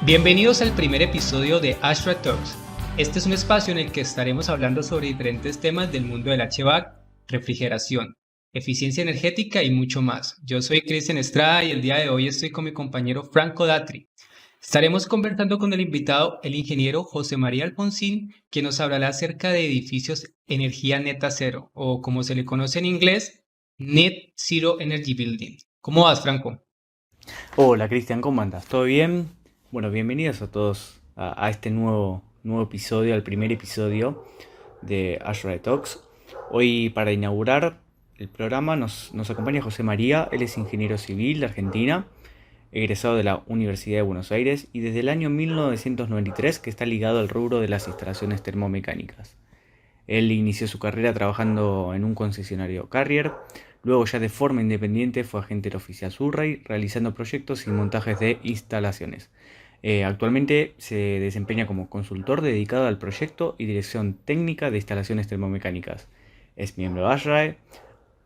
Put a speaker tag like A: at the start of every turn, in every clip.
A: Bienvenidos al primer episodio de Astra Talks. Este es un espacio en el que estaremos hablando sobre diferentes temas del mundo del HVAC, refrigeración, eficiencia energética y mucho más. Yo soy Cristian Estrada y el día de hoy estoy con mi compañero Franco Datri. Estaremos conversando con el invitado, el ingeniero José María Alfonsín, quien nos hablará acerca de edificios energía neta cero, o como se le conoce en inglés, Net Zero Energy Building. ¿Cómo vas, Franco?
B: Hola Cristian, ¿cómo andas? ¿Todo bien? Bueno, bienvenidos a todos a este nuevo episodio, al primer episodio de Azure Talks. Hoy para inaugurar el programa nos acompaña José María, él es ingeniero civil de Argentina, egresado de la Universidad de Buenos Aires y desde el año 1993 que está ligado al rubro de las instalaciones termomecánicas. Él inició su carrera trabajando en un concesionario Carrier, luego ya de forma independiente fue agente del oficial Surrey, realizando proyectos y montajes de instalaciones. Actualmente se desempeña como consultor dedicado al proyecto y dirección técnica de instalaciones termomecánicas. Es miembro de ASRAE,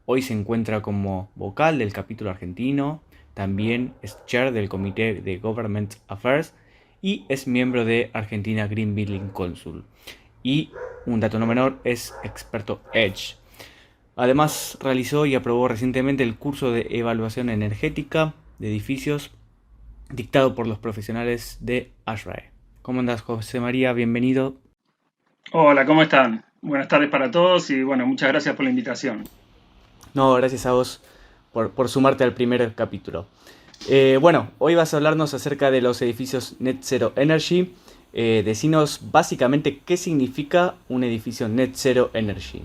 B: hoy se encuentra como vocal del capítulo argentino, también es chair del Comité de Government Affairs y es miembro de Argentina Green Building Council. Y un dato no menor, es experto Edge. Además, realizó y aprobó recientemente el curso de evaluación energética de edificios dictado por los profesionales de ASRAE. ¿Cómo andas, José María? Bienvenido.
C: Hola, ¿cómo están? Buenas tardes para todos y bueno, muchas gracias por la invitación.
B: No, gracias a vos por sumarte al primer capítulo. Bueno, hoy vas a hablarnos acerca de los edificios Net Zero Energy. Decinos básicamente qué significa un edificio Net Zero Energy.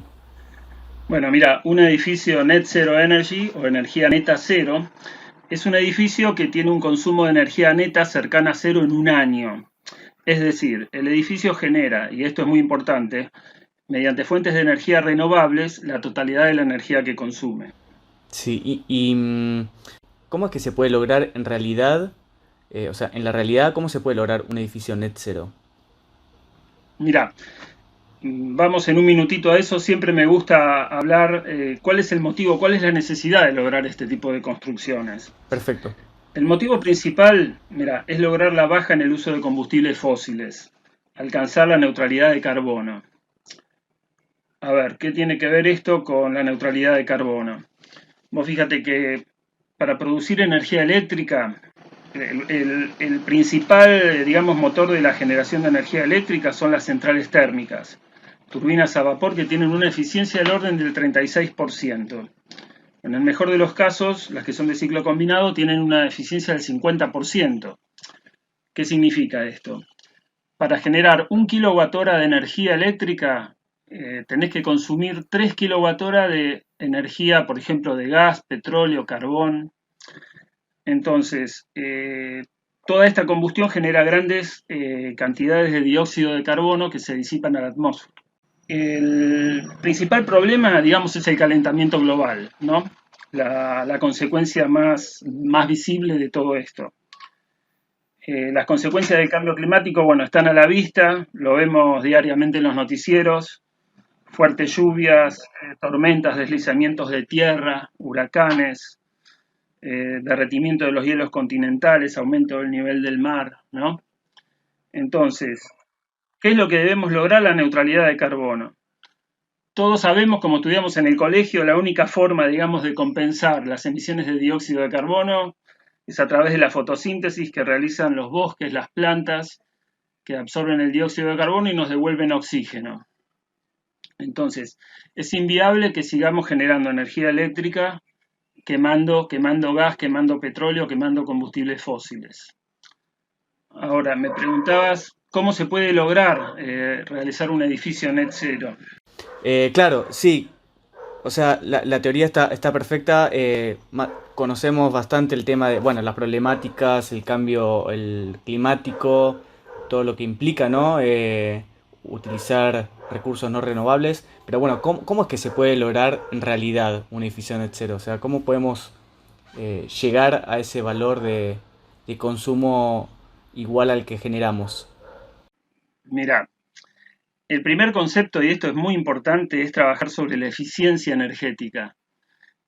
C: Bueno, mira, un edificio Net Zero Energy o energía neta cero es un edificio que tiene un consumo de energía neta cercana a cero en un año. Es decir, el edificio genera, y esto es muy importante, mediante fuentes de energía renovables, la totalidad de la energía que consume.
B: Sí, ¿cómo es que se puede lograr en realidad, o sea, en la realidad, cómo se puede lograr un edificio net cero?
C: Mira, vamos en un minutito a eso. Siempre me gusta hablar cuál es el motivo, cuál es la necesidad de lograr este tipo de construcciones.
B: Perfecto.
C: El motivo principal, mira, es lograr la baja en el uso de combustibles fósiles, alcanzar la neutralidad de carbono. A ver, ¿qué tiene que ver esto con la neutralidad de carbono? Vos fíjate que para producir energía eléctrica, el principal, digamos, motor de la generación de energía eléctrica son las centrales térmicas, turbinas a vapor que tienen una eficiencia del orden del 36%. En el mejor de los casos, las que son de ciclo combinado tienen una eficiencia del 50%. ¿Qué significa esto? Para generar 1 kWh de energía eléctrica, tenés que consumir 3 kWh de energía, por ejemplo, de gas, petróleo, carbón. Entonces, toda esta combustión genera grandes cantidades de dióxido de carbono que se disipan a la atmósfera. El principal problema, digamos, es el calentamiento global, ¿no? La consecuencia más visible de todo esto. Las consecuencias del cambio climático, bueno, están a la vista, lo vemos diariamente en los noticieros, fuertes lluvias, tormentas, deslizamientos de tierra, huracanes, derretimiento de los hielos continentales, aumento del nivel del mar, ¿no? Entonces, ¿qué es lo que debemos lograr? La neutralidad de carbono. Todos sabemos, como estudiamos en el colegio, la única forma, digamos, de compensar las emisiones de dióxido de carbono es a través de la fotosíntesis que realizan los bosques, las plantas, que absorben el dióxido de carbono y nos devuelven oxígeno. Entonces, es inviable que sigamos generando energía eléctrica quemando gas, quemando petróleo, quemando combustibles fósiles. Ahora, me preguntabas cómo se puede lograr realizar un edificio net zero.
B: Claro, sí. O sea, la teoría está perfecta. Conocemos bastante el tema de, bueno, las problemáticas, el cambio el climático, todo lo que implica, ¿no? Utilizar recursos no renovables. Pero bueno, ¿cómo es que se puede lograr en realidad un edificio net cero? O sea, ¿cómo podemos llegar a ese valor de consumo igual al que generamos?
C: Mira, el primer concepto, y esto es muy importante, es trabajar sobre la eficiencia energética.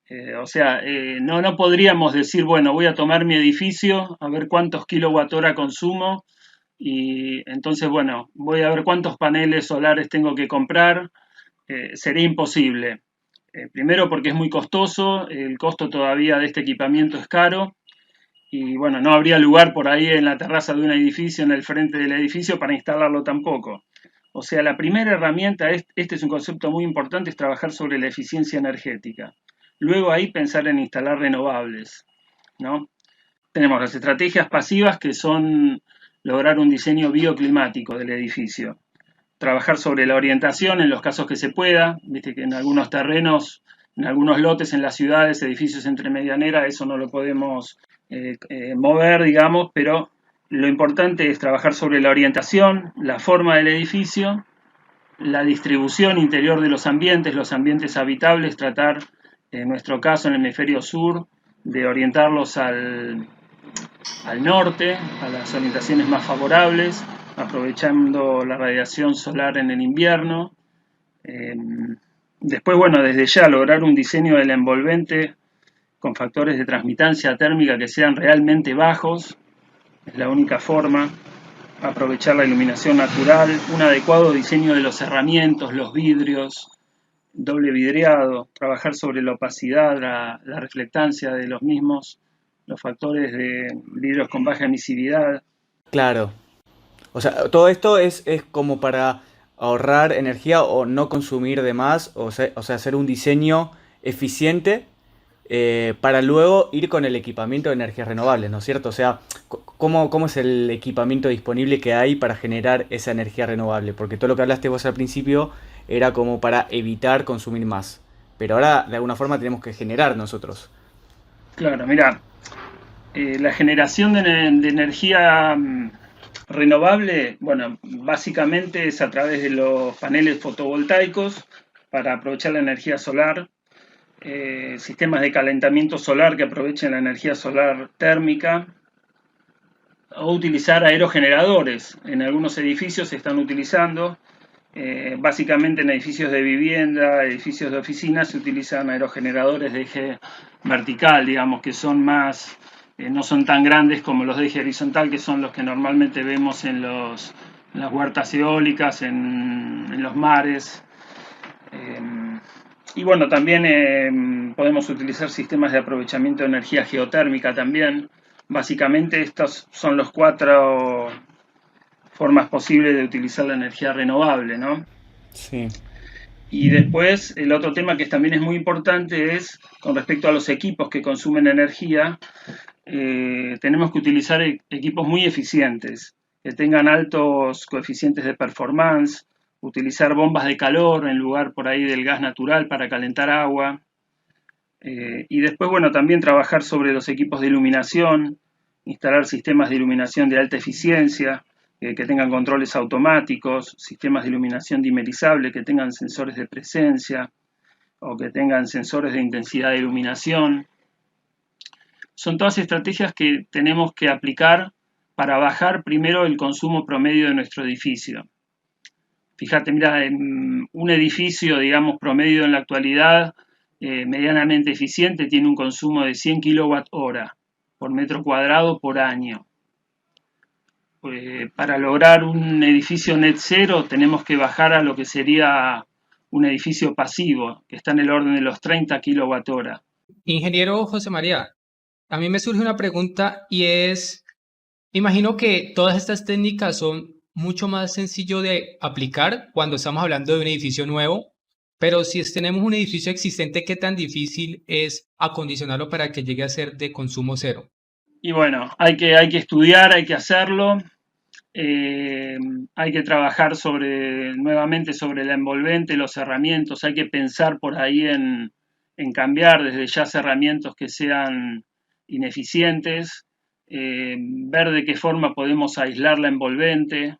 C: No podríamos decir, bueno, voy a tomar mi edificio, a ver cuántos kilowatt hora consumo, y entonces, bueno, voy a ver cuántos paneles solares tengo que comprar. Sería imposible. Primero porque es muy costoso, el costo todavía de este equipamiento es caro y bueno, no habría lugar por ahí en la terraza de un edificio, en el frente del edificio, para instalarlo tampoco. O sea, la primera herramienta, este es un concepto muy importante, es trabajar sobre la eficiencia energética. Luego ahí pensar en instalar renovables, ¿no? Tenemos las estrategias pasivas, que son lograr un diseño bioclimático del edificio. Trabajar sobre la orientación en los casos que se pueda. Viste que en algunos terrenos, en algunos lotes en las ciudades, edificios entre medianera, eso no lo podemos mover, digamos, pero lo importante es trabajar sobre la orientación, la forma del edificio, la distribución interior de los ambientes habitables, tratar, en nuestro caso en el hemisferio sur, de orientarlos al norte, a las orientaciones más favorables, aprovechando la radiación solar en el invierno. Después, bueno, desde ya lograr un diseño del envolvente con factores de transmitancia térmica que sean realmente bajos, es la única forma. Aprovechar la iluminación natural, un adecuado diseño de los cerramientos, los vidrios, doble vidriado, trabajar sobre la opacidad, la reflectancia de los mismos, los factores de vidrios con baja emisividad.
B: Claro. O sea, todo esto es como para ahorrar energía o no consumir de más, o sea, hacer un diseño eficiente para luego ir con el equipamiento de energías renovables, ¿no es cierto? O sea, ¿cómo es el equipamiento disponible que hay para generar esa energía renovable? Porque todo lo que hablaste vos al principio era como para evitar consumir más. Pero ahora, de alguna forma, tenemos que generar nosotros.
C: Claro, mira, la generación de energía renovable, bueno, básicamente es a través de los paneles fotovoltaicos para aprovechar la energía solar, sistemas de calentamiento solar que aprovechen la energía solar térmica, o utilizar aerogeneradores. En algunos edificios se están utilizando, básicamente en edificios de vivienda, edificios de oficinas, se utilizan aerogeneradores de eje vertical, digamos, que son más, no son tan grandes como los de eje horizontal, que son los que normalmente vemos en las huertas eólicas, en los mares. Y bueno, también podemos utilizar sistemas de aprovechamiento de energía geotérmica también. Básicamente estos son los cuatro formas posibles de utilizar la energía renovable, ¿no?
B: Sí.
C: Y después el otro tema que también es muy importante es con respecto a los equipos que consumen energía. Tenemos que utilizar equipos muy eficientes, que tengan altos coeficientes de performance, utilizar bombas de calor en lugar por ahí del gas natural para calentar agua. Y después, bueno, también trabajar sobre los equipos de iluminación, instalar sistemas de iluminación de alta eficiencia, que tengan controles automáticos, sistemas de iluminación dimerizable, que tengan sensores de presencia o que tengan sensores de intensidad de iluminación. Son todas estrategias que tenemos que aplicar para bajar primero el consumo promedio de nuestro edificio. Fíjate, mira, en un edificio, digamos, promedio en la actualidad, medianamente eficiente, tiene un consumo de 100 kWh por metro cuadrado por año. Para lograr un edificio net cero tenemos que bajar a lo que sería un edificio pasivo, que está en el orden de los 30 kWh.
A: Ingeniero José María, a mí me surge una pregunta y es, imagino que todas estas técnicas son mucho más sencillo de aplicar cuando estamos hablando de un edificio nuevo, pero si tenemos un edificio existente, ¿qué tan difícil es acondicionarlo para que llegue a ser de consumo cero?
C: Y bueno, hay que estudiar, hay que hacerlo, hay que trabajar nuevamente sobre la envolvente, los cerramientos, hay que pensar por ahí en cambiar desde ya cerramientos que sean ineficientes, ver de qué forma podemos aislar la envolvente,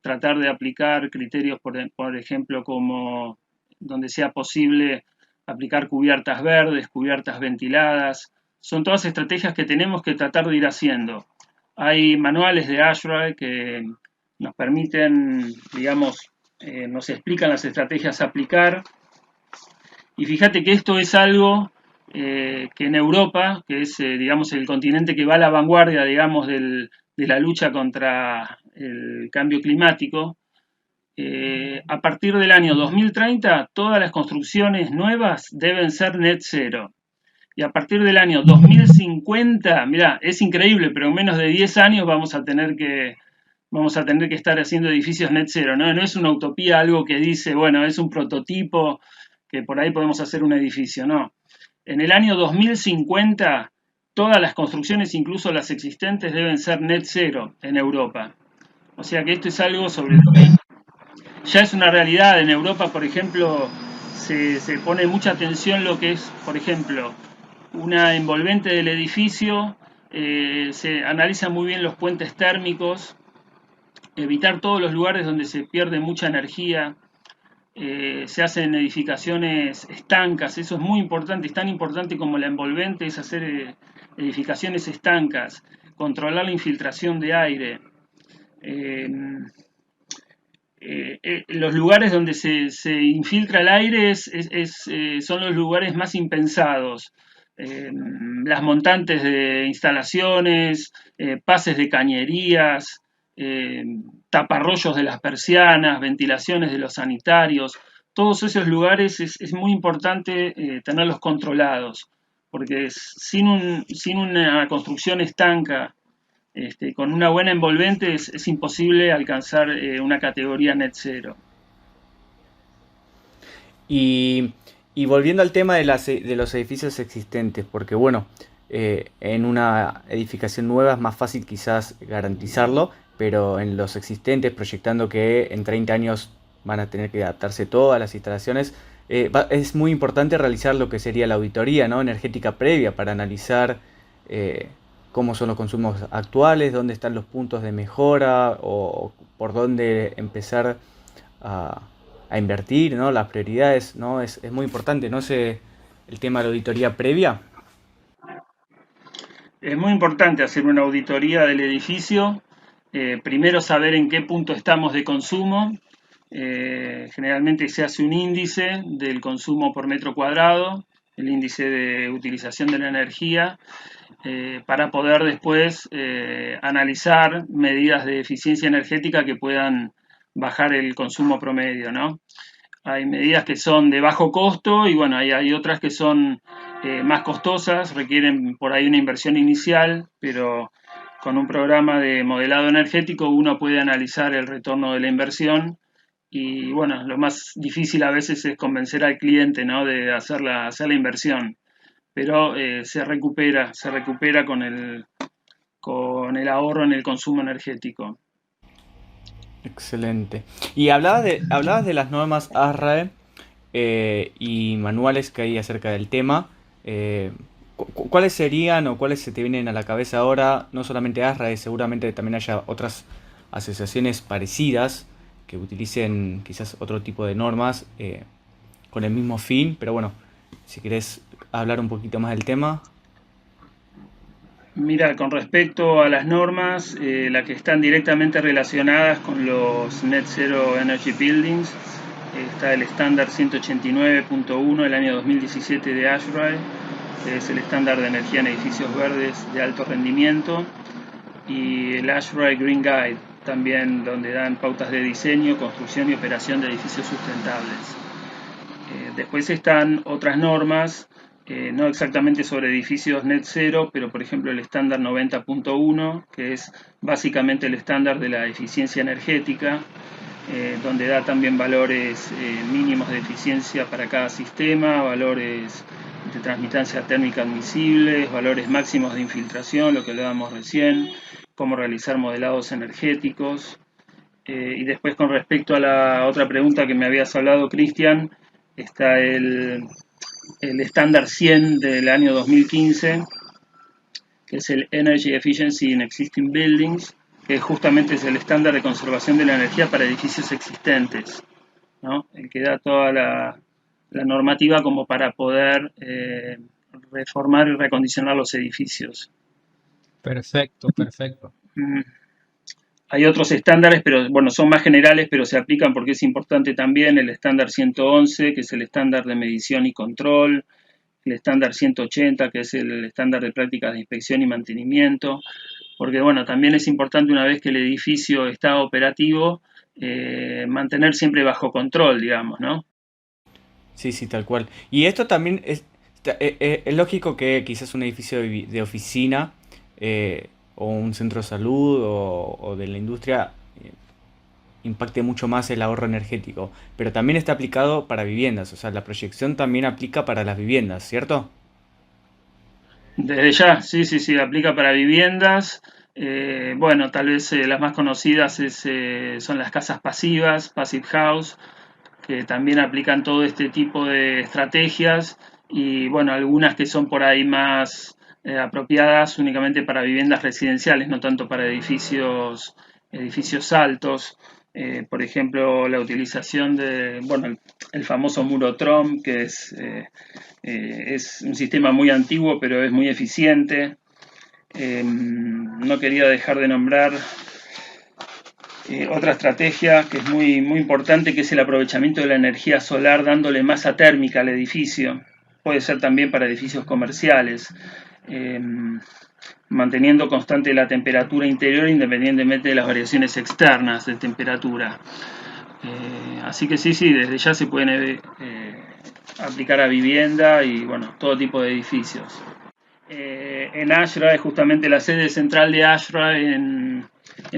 C: tratar de aplicar criterios, por ejemplo, como donde sea posible aplicar cubiertas verdes, cubiertas ventiladas. Son todas estrategias que tenemos que tratar de ir haciendo. Hay manuales de ASHRAE que nos permiten, digamos, nos explican las estrategias a aplicar. Y fíjate que esto es algo que en Europa, que es, digamos, el continente que va a la vanguardia, digamos, de la lucha contra el cambio climático, a partir del año 2030 todas las construcciones nuevas deben ser net zero. Y a partir del año 2050, mirá, es increíble, pero en menos de 10 años vamos a tener que estar haciendo edificios net zero, ¿no? No es una utopía, algo que dice, bueno, es un prototipo que por ahí podemos hacer un edificio, no. En el año 2050, todas las construcciones, incluso las existentes, deben ser net zero en Europa. O sea que esto es algo sobre lo que ya es una realidad. En Europa, por ejemplo, se pone mucha atención lo que es, por ejemplo, una envolvente del edificio, se analizan muy bien los puentes térmicos, evitar todos los lugares donde se pierde mucha energía, se hacen edificaciones estancas, eso es muy importante, es tan importante como la envolvente, es hacer edificaciones estancas, controlar la infiltración de aire. Los lugares donde se infiltra el aire son los lugares más impensados. Las montantes de instalaciones, pases de cañerías, taparrollos de las persianas, ventilaciones de los sanitarios, todos esos lugares es muy importante tenerlos controlados, porque sin una construcción estanca, con una buena envolvente es imposible alcanzar una categoría net zero.
B: Y, y volviendo al tema de los edificios existentes, porque bueno, en una edificación nueva es más fácil quizás garantizarlo, pero en los existentes, proyectando que en 30 años van a tener que adaptarse todas las instalaciones, es muy importante realizar lo que sería la auditoría, ¿no?, energética previa para analizar eh, cómo son los consumos actuales, dónde están los puntos de mejora o por dónde empezar a, a invertir, ¿no? Las prioridades, ¿no? Es muy importante, ¿no? El tema de la auditoría previa.
C: Es muy importante hacer una auditoría del edificio, primero saber en qué punto estamos de consumo. Generalmente se hace un índice del consumo por metro cuadrado, el índice de utilización de la energía, para poder después analizar medidas de eficiencia energética que puedan bajar el consumo promedio, ¿no? Hay medidas que son de bajo costo y bueno, hay otras que son más costosas, requieren por ahí una inversión inicial, pero con un programa de modelado energético uno puede analizar el retorno de la inversión y bueno, lo más difícil a veces es convencer al cliente, ¿no?, de hacer la inversión, pero se recupera con el ahorro en el consumo energético.
B: Excelente. Y hablabas de las normas ASRAE y manuales que hay acerca del tema. Eh, ¿Cuáles serían o cuáles se te vienen a la cabeza ahora? No solamente ASRAE, seguramente también haya otras asociaciones parecidas que utilicen quizás otro tipo de normas con el mismo fin, pero bueno, si querés hablar un poquito más del tema.
C: Mira, con respecto a las normas, las que están directamente relacionadas con los Net Zero Energy Buildings, está el estándar 189.1 del año 2017 de ASHRAE, que es el estándar de energía en edificios verdes de alto rendimiento, y el ASHRAE Green Guide, también donde dan pautas de diseño, construcción y operación de edificios sustentables. Después están otras normas, no exactamente sobre edificios net zero, pero por ejemplo el estándar 90.1, que es básicamente el estándar de la eficiencia energética, donde da también valores mínimos de eficiencia para cada sistema, valores de transmitancia térmica admisibles, valores máximos de infiltración, lo que hablábamos recién, cómo realizar modelados energéticos. Y después, con respecto a la otra pregunta que me habías hablado, Cristian, está el estándar 100 del año 2015, que es el Energy Efficiency in Existing Buildings, que justamente es el estándar de conservación de la energía para edificios existentes, ¿no?, el que da toda la normativa como para poder reformar y recondicionar los edificios.
A: Perfecto, perfecto.
C: Mm. Hay otros estándares, pero bueno, son más generales, pero se aplican porque es importante también el estándar 111, que es el estándar de medición y control, el estándar 180, que es el estándar de prácticas de inspección y mantenimiento, porque bueno, también es importante una vez que el edificio está operativo, mantener siempre bajo control, digamos, ¿no?
B: Sí, sí, tal cual. Y esto también es lógico que quizás un edificio de oficina o un centro de salud o de la industria impacte mucho más el ahorro energético, pero también está aplicado para viviendas, o sea, la proyección también aplica para las viviendas, ¿cierto?
C: Desde ya, sí, sí, sí, aplica para viviendas. Bueno, tal vez las más conocidas son las casas pasivas, Passive House, que también aplican todo este tipo de estrategias y bueno, algunas que son por ahí más apropiadas únicamente para viviendas residenciales, no tanto para edificios altos. Por ejemplo, la utilización bueno, el famoso muro Trump, que es un sistema muy antiguo, pero es muy eficiente. No quería dejar de nombrar otra estrategia que es muy, muy importante, que es el aprovechamiento de la energía solar dándole masa térmica al edificio. Puede ser también para edificios comerciales, eh, manteniendo constante la temperatura interior independientemente de las variaciones externas de temperatura. Así que sí, sí, desde ya se pueden aplicar a vivienda y bueno, todo tipo de edificios. En Ashra, es justamente la sede central de Ashra en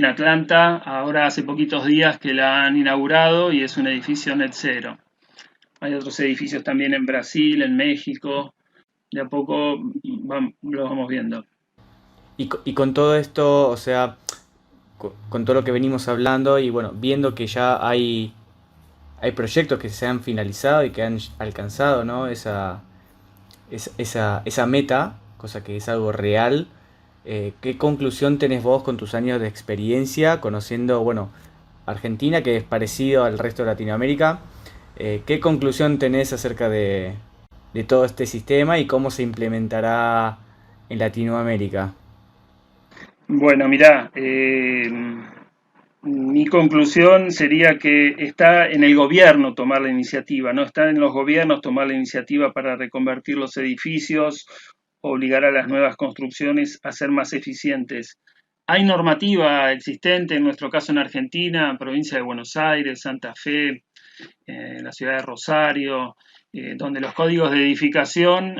C: Atlanta. Ahora hace poquitos días que la han inaugurado y es un edificio net cero. Hay otros edificios también en Brasil, en México. De a poco lo vamos viendo.
B: Y con todo esto, o sea, con todo lo que venimos hablando y bueno, viendo que ya hay proyectos que se han finalizado y que han alcanzado, ¿no? Esa meta, cosa que es algo real. ¿Qué conclusión tenés vos con tus años de experiencia conociendo, bueno, Argentina, que es parecido al resto de Latinoamérica? ¿Qué conclusión tenés acerca de todo este sistema y cómo se implementará en Latinoamérica?
C: Bueno, mirá, mi conclusión sería que está en el gobierno tomar la iniciativa, no está en los gobiernos tomar la iniciativa para reconvertir los edificios, obligar a las nuevas construcciones a ser más eficientes. Hay normativa existente, en nuestro caso en Argentina, provincia de Buenos Aires, Santa Fe, la ciudad de Rosario, donde los códigos de edificación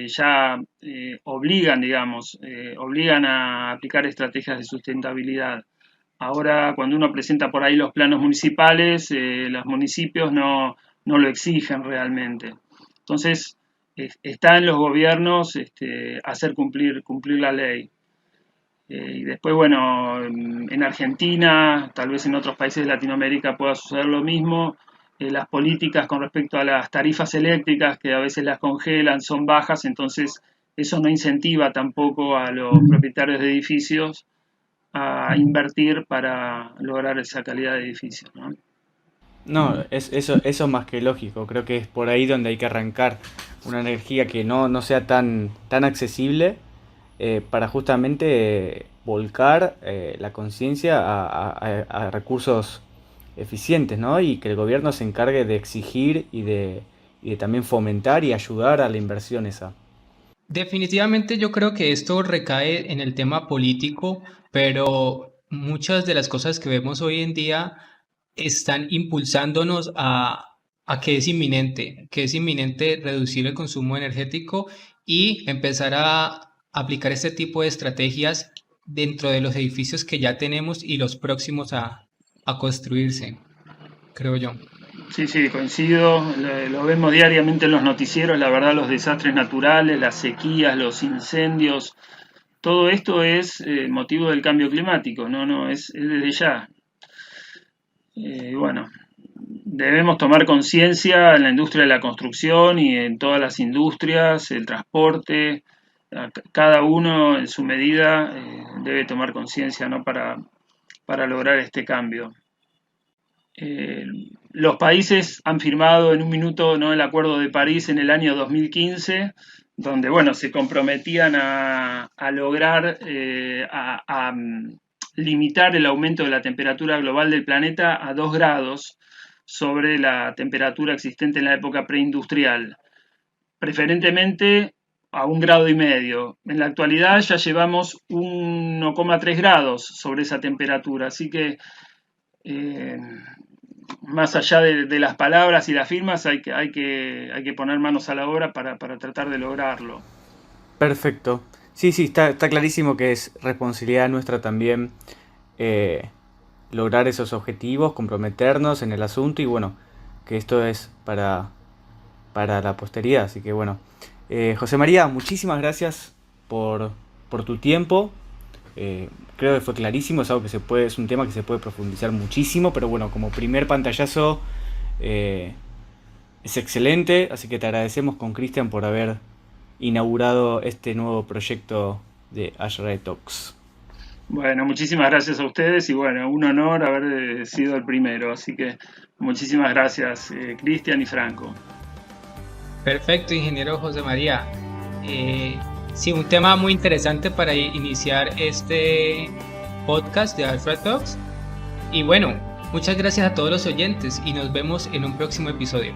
C: ya obligan, digamos, obligan a aplicar estrategias de sustentabilidad. Ahora, cuando uno presenta por ahí los planos municipales, los municipios no lo exigen realmente. Entonces, está en los gobiernos hacer cumplir la ley. Y después, bueno, en Argentina, tal vez en otros países de Latinoamérica pueda suceder lo mismo. Las políticas con respecto a las tarifas eléctricas, que a veces las congelan, son bajas, entonces eso no incentiva tampoco a los propietarios de edificios a invertir para lograr esa calidad de edificio, ¿no?
B: No, eso es más que lógico. Creo que es por ahí donde hay que arrancar una energía que no sea tan accesible para justamente volcar la conciencia a recursos eficientes, ¿no? Y que el gobierno se encargue de exigir y de también fomentar y ayudar a la inversión esa.
A: Definitivamente yo creo que esto recae en el tema político, pero muchas de las cosas que vemos hoy en día están impulsándonos a que es inminente reducir el consumo energético y empezar a aplicar este tipo de estrategias dentro de los edificios que ya tenemos y los próximos a construirse, creo yo.
C: Sí, sí, coincido. Lo vemos diariamente en los noticieros, la verdad, los desastres naturales, las sequías, los incendios, todo esto es motivo del cambio climático, no, es desde ya. Bueno, debemos tomar conciencia en la industria de la construcción y en todas las industrias, el transporte, cada uno en su medida debe tomar conciencia, ¿no? Para lograr este cambio. Eh, los países han firmado en un minuto, ¿no?, el Acuerdo de París en el año 2015, donde bueno, se comprometían a lograr limitar el aumento de la temperatura global del planeta a 2 grados sobre la temperatura existente en la época preindustrial. Preferentemente a 1,5 grados. En la actualidad ya llevamos 1,3 grados sobre esa temperatura, así que más allá de las palabras y las firmas hay que poner manos a la obra para tratar de lograrlo.
B: Perfecto. Sí, está clarísimo que es responsabilidad nuestra también lograr esos objetivos, comprometernos en el asunto y bueno, que esto es para la posteridad. Así que bueno, José María, muchísimas gracias por tu tiempo. Creo que fue clarísimo, es un tema que se puede profundizar muchísimo, pero bueno, como primer pantallazo es excelente, así que te agradecemos con Cristian por haber inaugurado este nuevo proyecto de Azure Talks.
C: Bueno, muchísimas gracias a ustedes y bueno, un honor haber sido el primero, así que muchísimas gracias Cristian y Franco.
A: Perfecto, ingeniero José María. Sí, un tema muy interesante para iniciar este podcast de Azure Talks. Y bueno, muchas gracias a todos los oyentes y nos vemos en un próximo episodio.